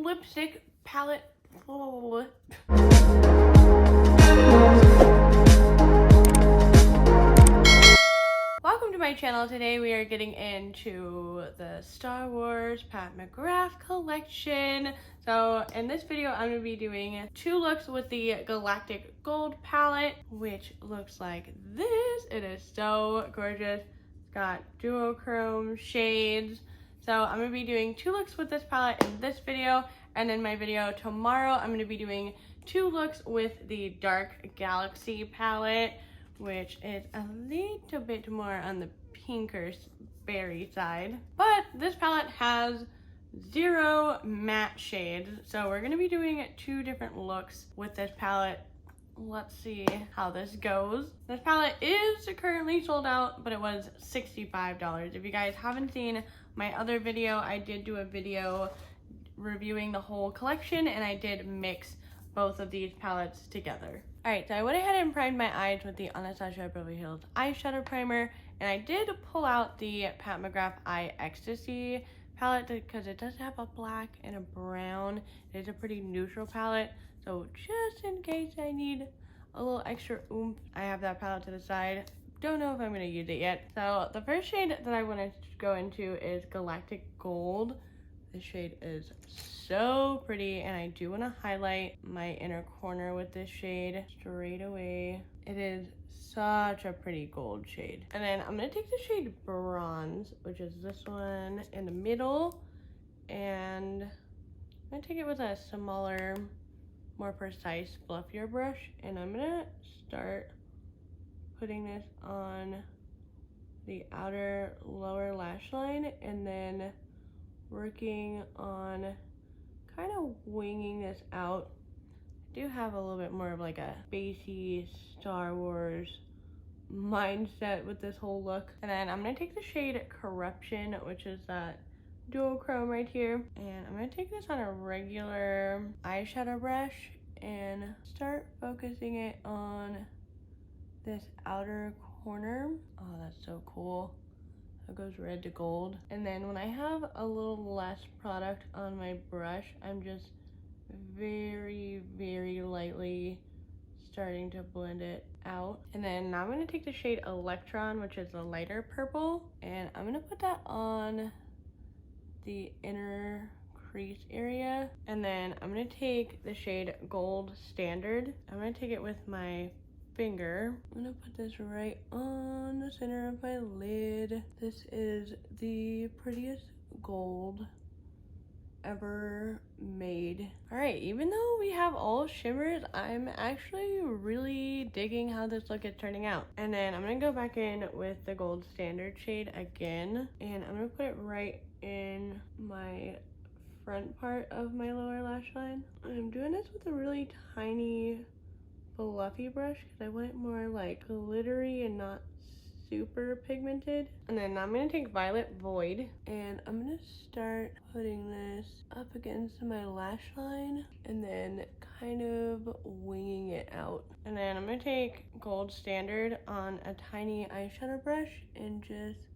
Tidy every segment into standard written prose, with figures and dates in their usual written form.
lipstick palette. Welcome to my channel. Today we are getting into the Star Wars Pat McGrath collection. So in this video I'm going to be doing 2 looks with the Galactic Gold Palette, which looks like this. It is so gorgeous. It's got duochrome shades. So I'm going to be doing 2 looks with this palette in this video, and in my video tomorrow I'm going to be doing 2 looks with the Dark Galaxy palette, which is a little bit more on the pinker berry side. But this palette has 0 matte shades, so we're going to be doing 2 different looks with this palette. Let's see how this goes. This palette is currently sold out, but it was $65. If you guys haven't seen my other video, I did do a video reviewing the whole collection, and I did mix both of these palettes together. Alright, so I went ahead and primed my eyes with the Anastasia Beverly Hills eyeshadow primer, and I did pull out the Pat McGrath Eye Ecstasy palette because it does have a black and a brown. It is a pretty neutral palette, so just in case I need a little extra oomph, I have that palette to the side. Don't know if I'm going to use it yet. So the first shade that I want to go into is Galactic Gold. This shade is so pretty, and I do want to highlight my inner corner with this shade straight away. It is such a pretty gold shade. And then I'm going to take the shade Bronze, which is this one in the middle, and I'm going to take it with a smaller, more precise, fluffier brush, and I'm going to start putting this on the outer lower lash line, and then working on kind of winging this out. I do have a little bit more of like a spacey Star Wars mindset with this whole look. And then I'm going to take the shade Corruption, which is that duochrome right here, and I'm going to take this on a regular eyeshadow brush and start focusing it on this outer corner. Oh, that's so cool. It goes red to gold. And then when I have a little less product on my brush, I'm just very, very lightly starting to blend it out. And then now I'm going to take the shade Electron, which is a lighter purple, and I'm going to put that on the inner crease area. And then I'm going to take the shade Gold Standard. I'm going to take it with my finger. I'm gonna put this right on the center of my lid. This is the prettiest gold ever made. All right, even though we have all shimmers, I'm actually really digging how this look is turning out. And then I'm gonna go back in with the Gold Standard shade again, and I'm gonna put it right in my front part of my lower lash line. I'm doing this with a really tiny fluffy brush because I want it more like glittery and not super pigmented. And then I'm going to take Violet Void, and I'm going to start putting this up against my lash line and then kind of winging it out. And then I'm going to take Gold Standard on a tiny eyeshadow brush and just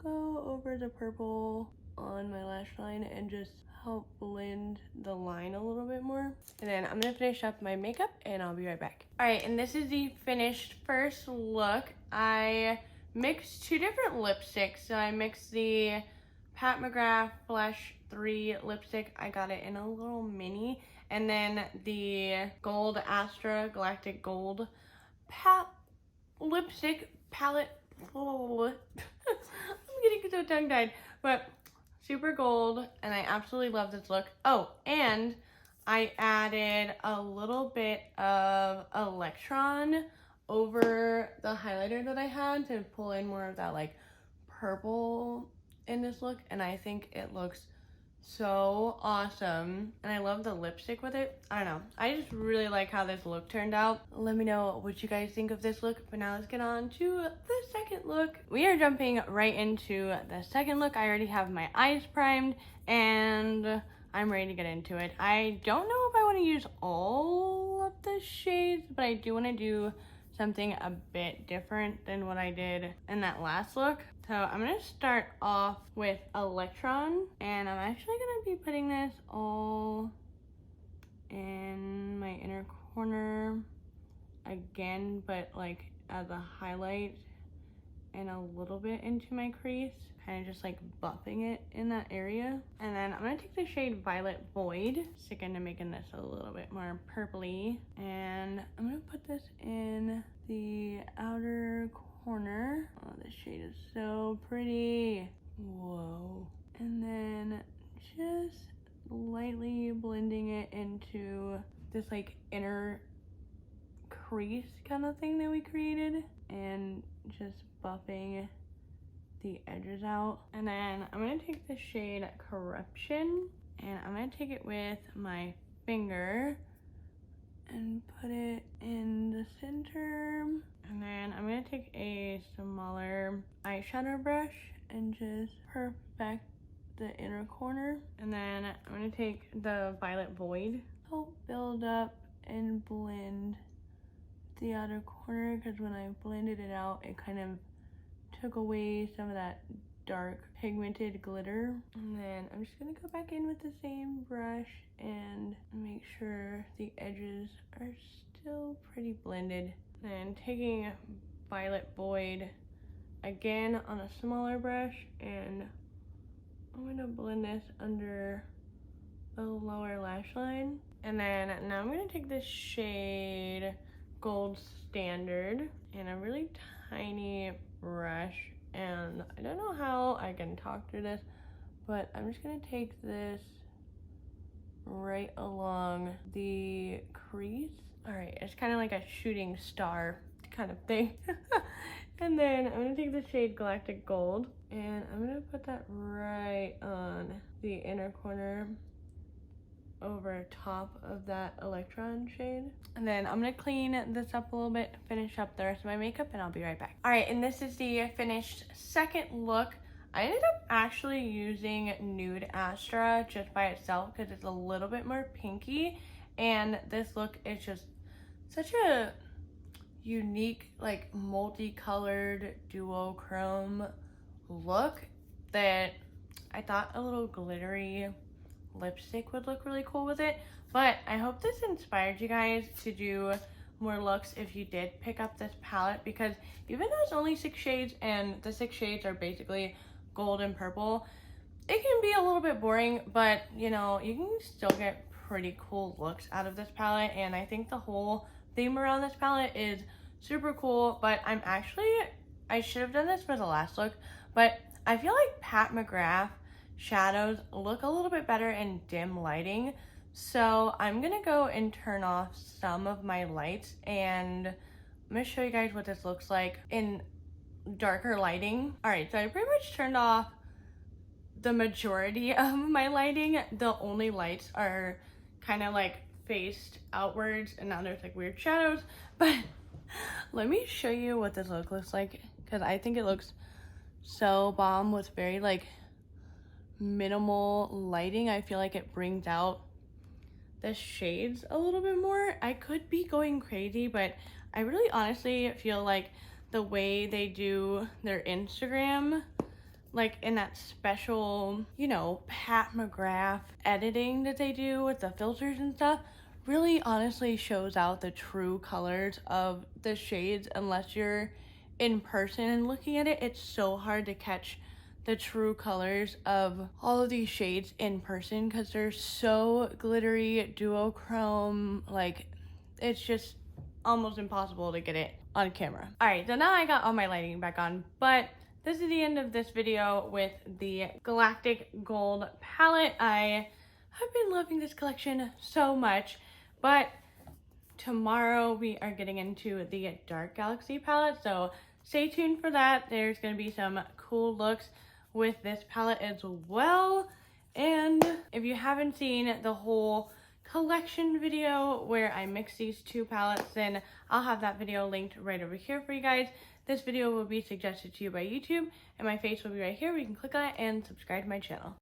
go over the purple on my lash line and just help blend the line a little bit more. And then I'm gonna finish up my makeup and I'll be right back. All right, and this is the finished first look. I mixed 2 different lipsticks. So I mixed the Pat McGrath Flesh 3 lipstick. I got it in a little mini. And then the Gold Astral Galactic Gold lipstick palette. I'm getting so tongue-tied, but super gold, and I absolutely love this look. Oh, and I added a little bit of Electron over the highlighter that I had to pull in more of that like purple in this look, and I think it looks so awesome. And I love the lipstick with it. I don't know, I just really like how this look turned out. Let me know what you guys think of this look. But now let's get on to the second look. We are jumping right into the second look. I already have my eyes primed and I'm ready to get into it. I don't know if I want to use all of the shades, but I do want to do something a bit different than what I did in that last look. So I'm gonna start off with Electron, and I'm actually gonna be putting this all in my inner corner again, but like as a highlight and a little bit into my crease, kind of just like buffing it in that area. And then I'm gonna take the shade Violet Void, stick into making this a little bit more purpley, and I'm gonna put this in the outer corner. Oh, this shade is so pretty. Whoa. And then just lightly blending it into this like inner crease kind of thing that we created, and just buffing the edges out. And then I'm gonna take the shade Corruption, and I'm gonna take it with my finger and put it in the center. And then I'm gonna take a smaller eyeshadow brush and just perfect the inner corner. And then I'm gonna take the Violet Void, help build up and blend the outer corner, because when I blended it out, it kind of took away some of that dark pigmented glitter. And then I'm just gonna go back in with the same brush and make sure the edges are still pretty blended. And taking Violet Void again on a smaller brush, and I'm gonna blend this under the lower lash line. And then now I'm gonna take this shade Gold Standard in a really tiny brush, and I don't know how I can talk through this, but I'm just gonna take this right along the crease. All right, it's kind of like a shooting star kind of thing. And then I'm gonna take the shade Galactic Gold, and I'm gonna put that right on the inner corner over top of that Electron shade. And then I'm gonna clean this up a little bit, finish up the rest of my makeup, and I'll be right back. All right, and this is the finished second look. I ended up actually using Nude Astral just by itself because it's a little bit more pinky, and this look is just such a unique, like multicolored duochrome look that I thought a little glittery lipstick would look really cool with it. But I hope this inspired you guys to do more looks if you did pick up this palette, because even though it's only 6 shades and the 6 shades are basically gold and purple, it can be a little bit boring, but you know, you can still get pretty cool looks out of this palette. And I think the whole theme around this palette is super cool. But I should have done this for the last look, but I feel like Pat McGrath shadows look a little bit better in dim lighting. So I'm gonna go and turn off some of my lights, and I'm gonna show you guys what this looks like in darker lighting. All right, so I pretty much turned off the majority of my lighting. The only lights are kind of like faced outwards, and now there's like weird shadows. But let me show you what this look looks like, because I think it looks so bomb with very like minimal lighting. I feel like it brings out the shades a little bit more. I could be going crazy, but I really honestly feel like the way they do their Instagram, like in that special, you know, Pat McGrath editing that they do with the filters and stuff, really honestly shows out the true colors of the shades. Unless you're in person and looking at it, it's so hard to catch the true colors of all of these shades in person, because they're so glittery, duochrome, like it's just almost impossible to get it on camera. All right, so now I got all my lighting back on, but this is the end of this video with the Galactic Gold Palette. I have been loving this collection so much, but tomorrow we are getting into the Dark Galaxy palette, so stay tuned for that. There's gonna be some cool looks with this palette as well. And if you haven't seen the whole collection video where I mix these two palettes, then I'll have that video linked right over here for you guys. This video will be suggested to you by YouTube, and my face will be right here where you can click on it and subscribe to my channel.